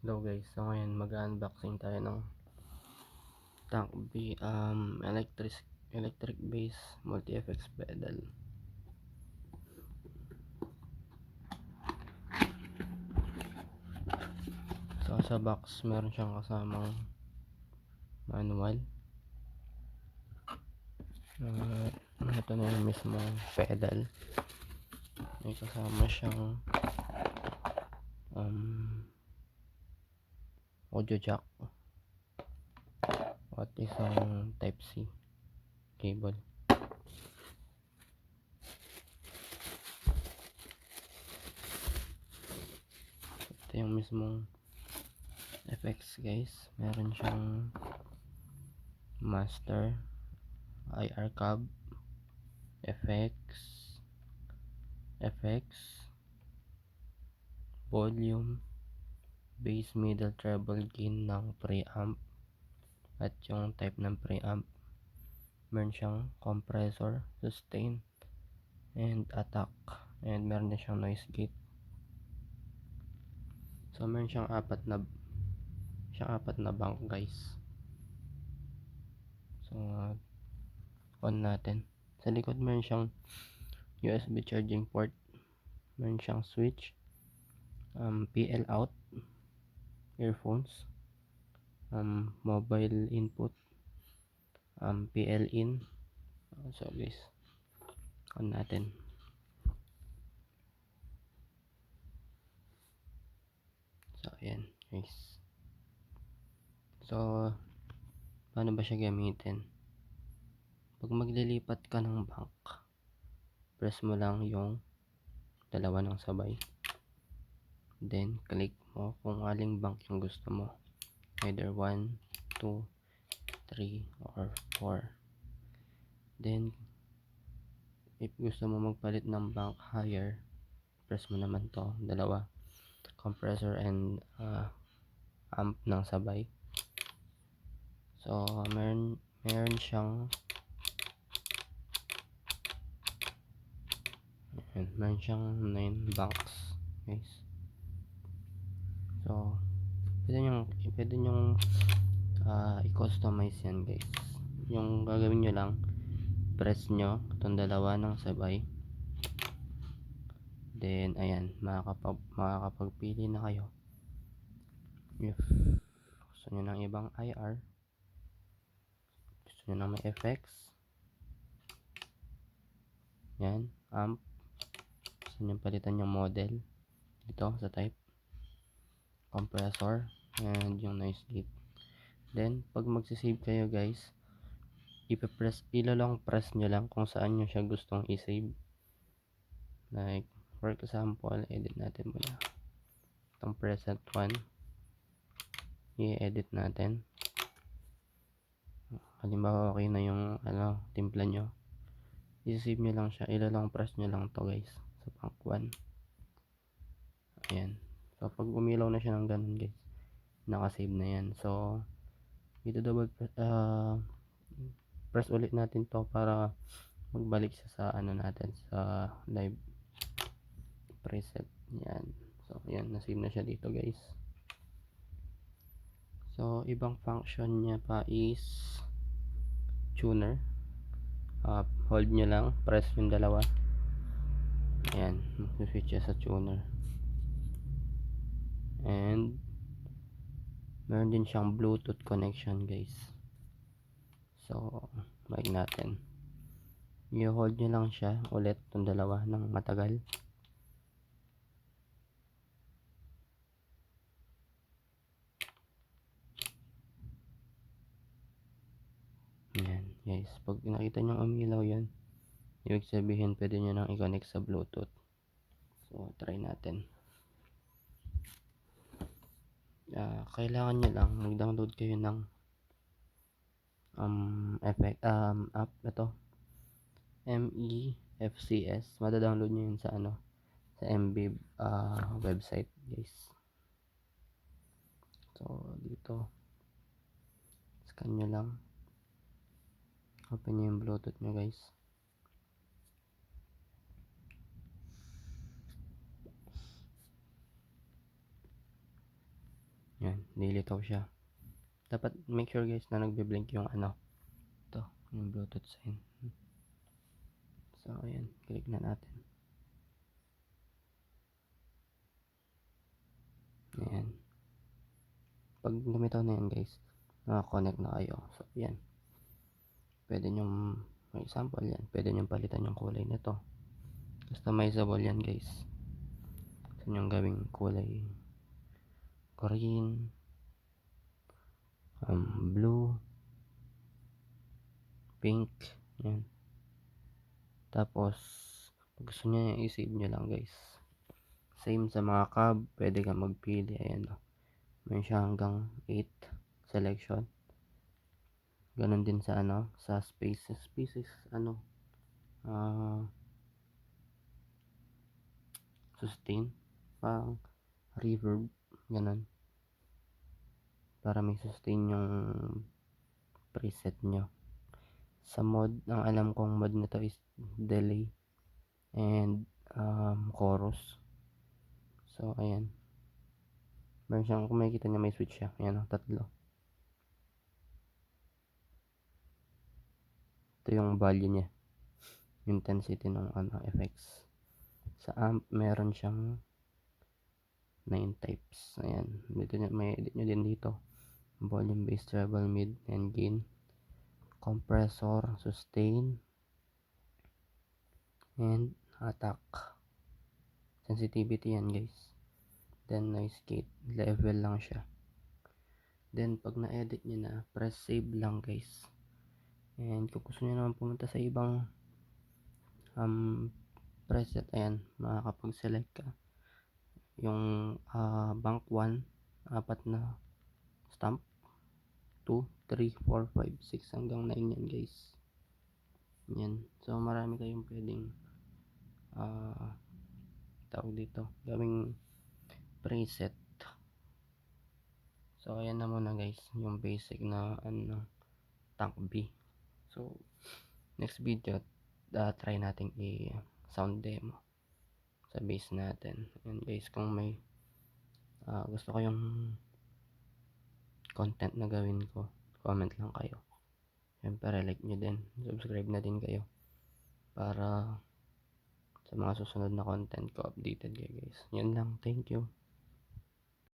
Hello guys, so ngayon mag-unboxing tayo ng Tank B electric bass multi-FX pedal. So sa box meron siyang kasamang manual. Ito na yung mismong pedal. May kasama siyang audio jack at isang type C cable. Ito yung mismong FX guys. Meron siyang master, IR cab, FX, volume, bass, middle, treble, gain ng preamp at yung type ng preamp. Meron siyang compressor, sustain, and attack, and meron din siyang noise gate. So meron siyang apat na bank guys. So on natin. Sa likod meron siyang USB charging port, meron siyang switch, PL out, earphones, mobile input, PL in. So guys, on natin. So ayan guys. So paano ba siya gamitin? Pag maglilipat ka ng bank, press mo lang yung dalawa ng sabay, then click mo kung aling bank yung gusto mo, either 1, 2, 3 or 4. Then if gusto mo magpalit ng bank higher, press mo naman to dalawa, compressor and amp ng sabay. So meron siyang meron siyang 9 banks guys. So pwede nyong i-customize yan guys. Yung gagawin nyo lang, press nyo itong dalawa ng sabay, then ayan, makakapagpili na kayo if gusto nyo ng ibang IR, gusto nyo ng may FX, yan, amp, gusto nyo palitan yung model dito sa type, compressor, and yung noise gate. Then pag magsisave kayo guys, ilalong press nyo lang kung saan nyo siya gustong i-save. Like for example, edit natin muna itong present one, i-edit natin. Halimbawa okay na yung timpla nyo, i-save nyo lang siya, ilalong press nyo lang to guys sa bank 1. Ayan. So pag umilaw na siya ng ganun guys, nakasave na yan. So dito double press ulit natin to para magbalik siya sa natin sa live preset. Yan. So yan, na-save na siya dito guys. So ibang function niya pa is tuner. Hold nyo lang, press yung dalawa, ayan, mag-switch siya sa tuner. And meron din siyang Bluetooth connection guys. So mic natin, i-hold nyo lang siya ulit itong dalawa ng matagal. Ayan guys, pag nakita nyo umilaw yan, ibig sabihin pwede nyo nang i-connect sa Bluetooth. So try natin. Kailangan nyo lang mag-download kayo ng app na to, MEFCS. Mada-download nyo yun sa sa MB website guys. So dito scan nyo lang, open nyo yung Bluetooth nyo guys. Yan, nilitaw siya. Dapat make sure guys na nagbe-blink yung to, yung Bluetooth sign. So ayan, click na natin. Ayan. Pag lumitaw na yan guys, naka-connect na kayo. So ayan. Pwede nyo, for example yan, pwede nyo palitan yung kulay nito. Customizable yan guys. Gusto nyo gawing kulay green, blue, pink, yan. Tapos pag gusto nyo i-save nyo lang guys. Same sa mga cab, pwede ka magpili. Ayan o, meron siya hanggang 8 selection. Ganon din sa sa spaces sustain, parang reverb, ganon, para may sustain yung preset nyo. Sa mod, ang alam kong mod nito is delay and chorus. So ayan, meron siyang, kung makikita nyo may switch siya, ayan o, tatlo. Ito yung value niya, intensity ng effects. Sa amp meron siyang 9 types. Ayan, dito may edit nyo din dito. Volume, bass, treble, mid, and gain. Compressor, sustain, and attack. Sensitivity yan guys. Then noise gate, level lang siya. Then pag na-edit nyo na, press save lang guys. And kung gusto nyo naman pumunta sa ibang preset, ayan, makakapag-select ka. Yung bank 1, 4 na stamp, 2, 3, 4, 5, 6 hanggang 9 yan guys. Yan. So marami kayong pwedeng tawag dito, gawing preset. So ayan na muna guys, yung basic na tank B. So next video, try natin i-sound demo sa bass natin. And guys, kung may gusto ko yung content na gawin ko, comment lang kayo. Siyempre like nyo din, subscribe na din kayo para sa mga susunod na content ko, updated kayo guys. Yun lang, thank you.